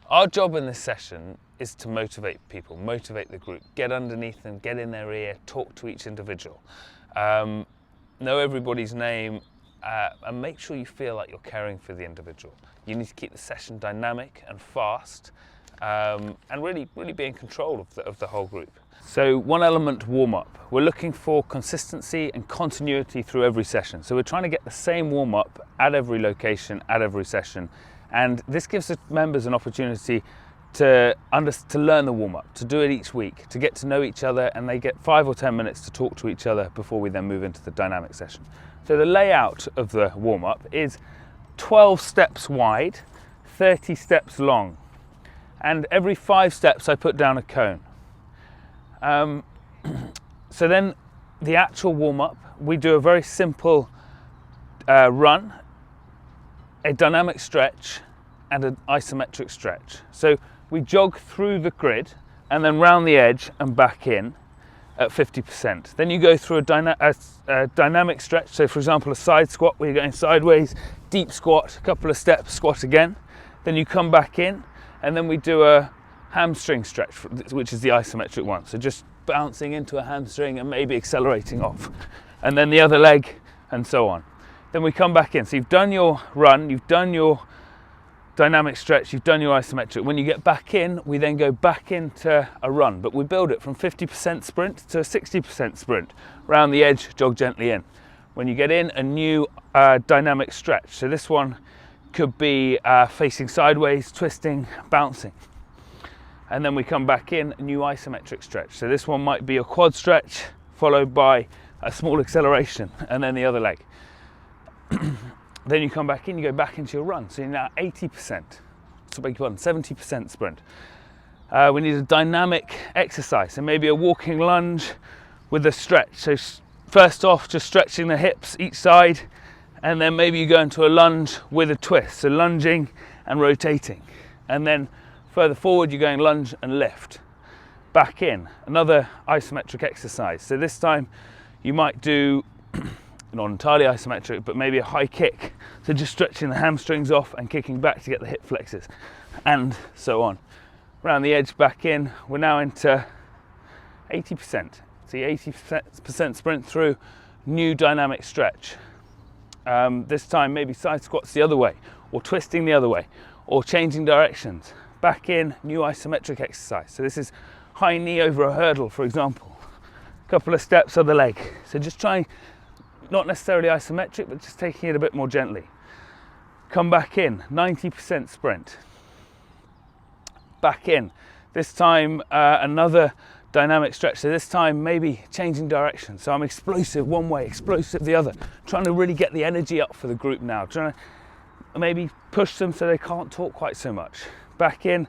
Our job in this session is to motivate people, motivate the group, get underneath them, get in their ear, talk to each individual, know everybody's name, and make sure you feel like you're caring for the individual. You need to keep the session dynamic and fast, and really be in control of the whole group. So one element, warm-up. We're looking for consistency and continuity through every session. So we're trying to get the same warm-up at every location, at every session. And this gives the members an opportunity to learn the warm-up, to do it each week, to get to know each other, and they get 5 or 10 minutes to talk to each other before we then move into the dynamic session. So the layout of the warm-up is 12 steps wide, 30 steps long. And every 5 steps I put down a cone. So then the actual warm-up, we do a very simple run, a dynamic stretch and an isometric stretch. So we jog through the grid and then round the edge and back in at 50%. Then you go through a dynamic stretch. So for example, a side squat where you're going sideways, deep squat, a couple of steps, squat again. Then you come back in and then we do a hamstring stretch, which is the isometric one. So just bouncing into a hamstring and maybe accelerating off. And then the other leg and so on. Then we come back in. So you've done your run, you've done your dynamic stretch, you've done your isometric. When you get back in, we then go back into a run, but we build it from 50% sprint to a 60% sprint. Round the edge, jog gently in. When you get in, a new dynamic stretch. So this one could be facing sideways, twisting, bouncing. And then we come back in, a new isometric stretch. So this one might be a quad stretch followed by a small acceleration and then the other leg. Then you come back in, you go back into your run. So you're now 80%, so beg your pardon, 70% sprint. We need a dynamic exercise, so maybe a walking lunge with a stretch. So first off, just stretching the hips each side, and then maybe you go into a lunge with a twist. So lunging and rotating. And then further forward, you're going lunge and lift. Back in, another isometric exercise. So this time you might do not entirely isometric, but maybe a high kick. So just stretching the hamstrings off and kicking back to get the hip flexors, and so on. Around the edge, back in. We're now into 80%. See, 80% sprint through, new dynamic stretch. This time maybe side squats the other way, or twisting the other way, or changing directions. Back in, new isometric exercise. So this is high knee over a hurdle, for example. A couple of steps, other leg. So just trying, not necessarily isometric, but just taking it a bit more gently. Come back in, 90% sprint. Back in. This time, another dynamic stretch. So this time, maybe changing direction. So I'm explosive one way, explosive the other. Trying to really get the energy up for the group now. Trying to maybe push them so they can't talk quite so much. Back in,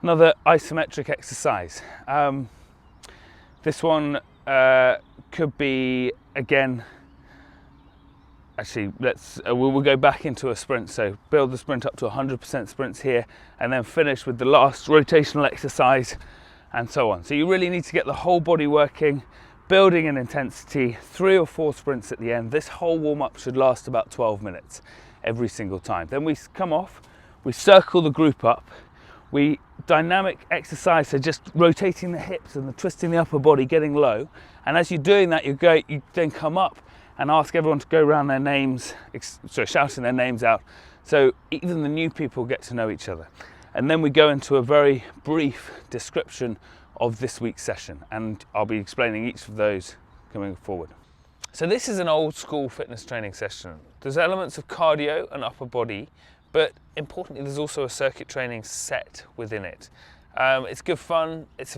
another isometric exercise. This one could be, again, actually, we'll go back into a sprint. So build the sprint up to 100% sprints here, and then finish with the last rotational exercise, and so on. So you really need to get the whole body working, building in intensity, 3 or 4 sprints at the end. This whole warm-up should last about 12 minutes every single time. Then we come off, we circle the group up, we dynamic exercise, so just rotating the hips and twisting the upper body, getting low. And as you're doing that, you then come up and ask everyone to go around their names, so shouting their names out, so even the new people get to know each other. And then we go into a very brief description of this week's session, and I'll be explaining each of those coming forward. So this is an old school fitness training session. There's elements of cardio and upper body, but importantly there's also a circuit training set within it. It's good fun, it's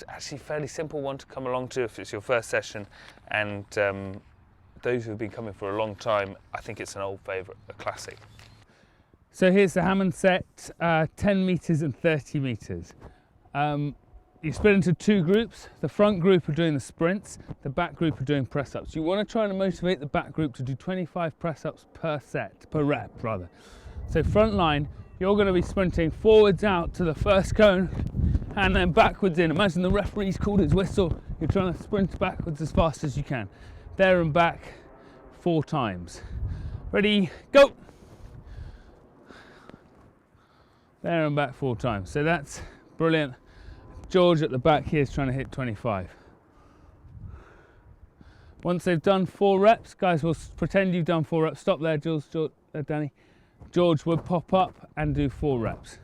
actually a fairly simple one to come along to if it's your first session, and those who've been coming for a long time, I think it's an old favourite, a classic. So here's the Hammond set, 10 metres and 30 metres. You split into 2 groups. The front group are doing the sprints, the back group are doing press-ups. You want to try and motivate the back group to do 25 press-ups per rep rather. So front line, you're going to be sprinting forwards out to the first cone and then backwards in. Imagine the referee's called his whistle, you're trying to sprint backwards as fast as you can. There and back 4 times. Ready, go! there and back 4 times. So that's brilliant. George at the back here is trying to hit 25. Once they've done 4 reps, guys, will pretend you've done 4 reps. Stop there, Danny. George would pop up and do 4 reps.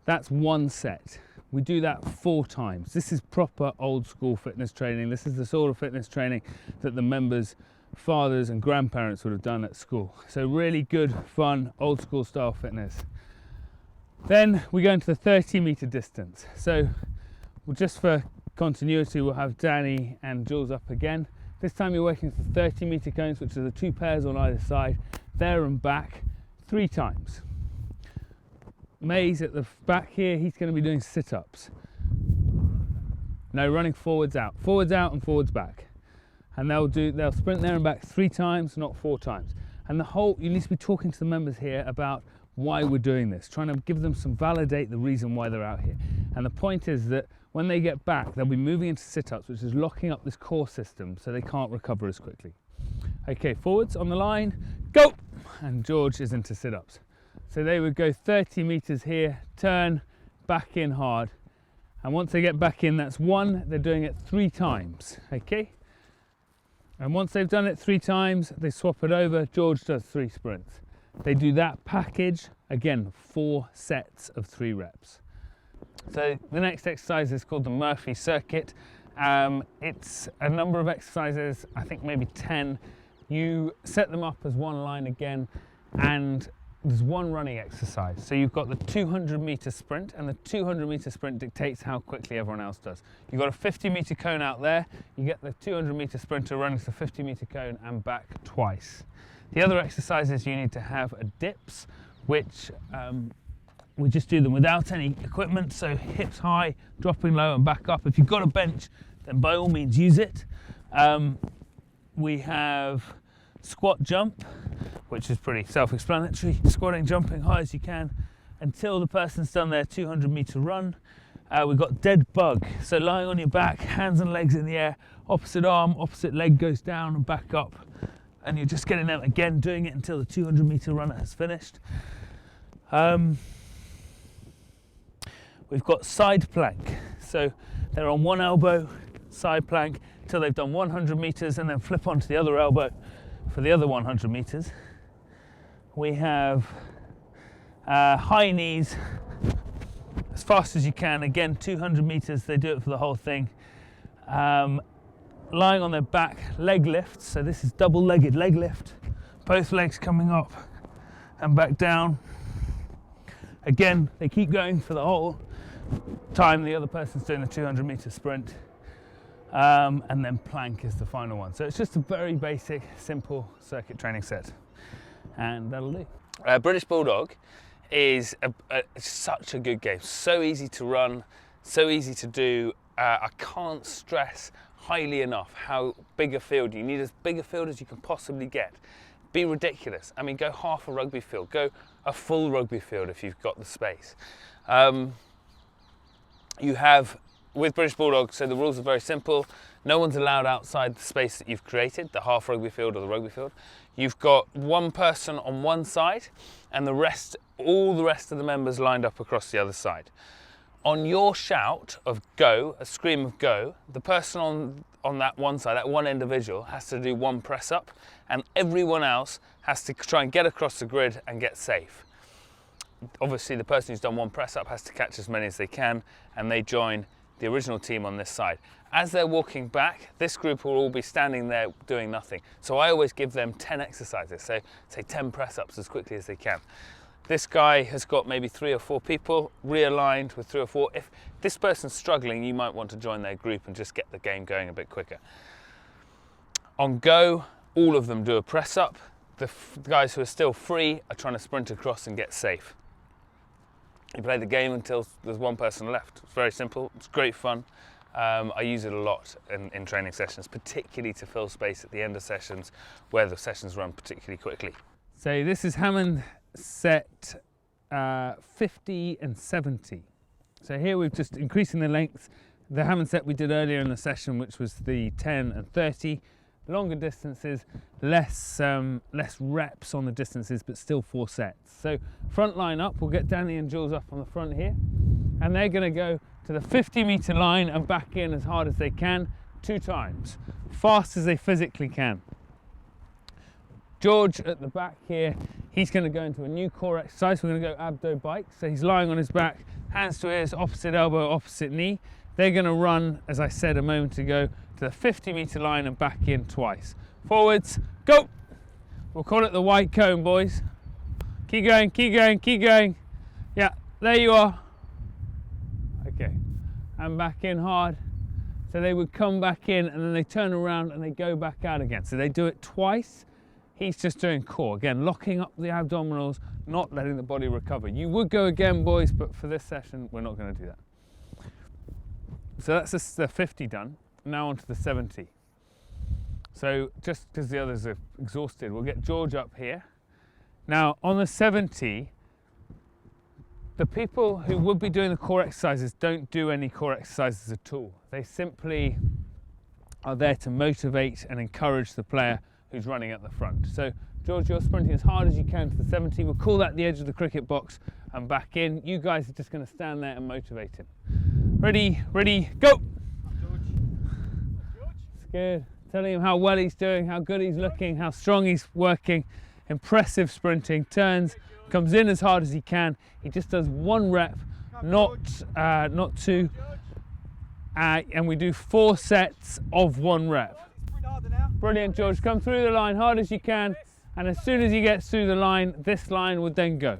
That's 1 set. We do that 4 times. This is proper old school fitness training. This is the sort of fitness training that the members' fathers and grandparents would have done at school. So really good, fun, old school style fitness. Then we go into the 30-meter distance. So just for continuity, we'll have Danny and Jules up again. This time you're working with the 30-meter cones, which are the 2 pairs on either side, there and back 3 times. Maze at the back here, he's going to be doing sit-ups. No, running forwards out and forwards back. And they'll sprint there and back 3 times, not 4 times. And you need to be talking to the members here about why we're doing this, trying to give them validate the reason why they're out here. And the point is that when they get back, they'll be moving into sit-ups, which is locking up this core system so they can't recover as quickly. Okay, forwards on the line, go! And George is into sit-ups. So they would go 30 meters here, turn, back in hard. And once they get back in, that's 1, they're doing it 3 times, okay? And once they've done it 3 times, they swap it over, George does 3 sprints. They do that package, again, 4 sets of 3 reps. So the next exercise is called the Murphy circuit. It's a number of exercises, I think maybe 10. You set them up as 1 line again, and there's 1 running exercise. So you've got the 200-meter sprint, and the 200-meter sprint dictates how quickly everyone else does. You've got a 50-meter cone out there. You get the 200-meter sprinter running to the 50-meter cone and back twice. The other exercises you need to have are dips, which we just do them without any equipment. So hips high, dropping low and back up. If you've got a bench, then by all means use it. We have squat jump, which is pretty self-explanatory. Squatting, jumping high as you can until the person's done their 200-meter run. We've got dead bug, so lying on your back, hands and legs in the air, opposite arm, opposite leg goes down and back up, and you're just getting out again, doing it until the 200-meter runner has finished. We've got side plank, so they're on 1 elbow, side plank, until they've done 100 meters and then flip onto the other elbow for the other 100 meters. We have high knees as fast as you can, again 200 meters, they do it for the whole thing. Lying on their back, leg lifts, so this is double-legged leg lift, both legs coming up and back down. Again, they keep going for the whole time the other person's doing the 200-meter sprint. And then plank is the final one. So it's just a very basic, simple circuit training set, and that'll do. British Bulldog is such a good game. So easy to run, so easy to do. I can't stress highly enough how big a field you need, as big a field as you can possibly get. Be ridiculous. I mean, go half a rugby field, go a full rugby field if you've got the space. You have, with British Bulldog, so the rules are very simple. No one's allowed outside the space that you've created, the half rugby field or the rugby field. You've got 1 person on one side and all the rest of the members lined up across the other side. On your shout of go, a scream of go, the person on that one side, that one individual, has to do 1 press up, and everyone else has to try and get across the grid and get safe. Obviously the person who's done 1 press up has to catch as many as they can, and they join the original team on this side. As they're walking back, this group will all be standing there doing nothing. So I always give them 10 exercises, so say 10 press ups as quickly as they can. This guy has got maybe 3 or 4 people realigned with 3 or 4. If this person's struggling, you might want to join their group and just get the game going a bit quicker. On go, all of them do a press up. The guys who are still free are trying to sprint across and get safe. You play the game until there's 1 person left. It's very simple, it's great fun. I use it a lot in training sessions, particularly to fill space at the end of sessions where the sessions run particularly quickly. So this is Hammond set 50 and 70. So here we've just increasing the length. The Hammond set we did earlier in the session, which was the 10 and 30. longer distances, less reps on the distances, but still 4 sets. So front line up, we'll get Danny and Jules up on the front here, and they're going to go to the 50-meter line and back in as hard as they can, 2 times, fast as they physically can. George at the back here, he's going to go into a new core exercise. We're going to go abdo bike. So he's lying on his back, hands to ears, opposite elbow, opposite knee. They're going to run, as I said a moment ago, to the 50-meter line and back in twice. Forwards, go! We'll call it the white cone, boys. Keep going, keep going, keep going. Yeah, there you are. Okay, and back in hard. So they would come back in and then they turn around and they go back out again. So they do it twice. He's just doing core. Again, locking up the abdominals, not letting the body recover. You would go again, boys, but for this session, we're not going to do that. So that's the 50 done. Now on to the 70. So just because the others are exhausted, we'll get George up here. Now on the 70, the people who would be doing the core exercises don't do any core exercises at all. They simply are there to motivate and encourage the player who's running at the front. So George, you're sprinting as hard as you can to the 70. We'll call that the edge of the cricket box and back in. You guys are just going to stand there and motivate him. Ready, ready, go! It's good. Telling him how well he's doing, how good he's looking, how strong he's working. Impressive sprinting, turns, comes in as hard as he can. He just does 1 rep, not 2. And we do 4 sets of 1 rep. Brilliant, George. Come through the line hard as you can, and as soon as he gets through the line, this line would then go.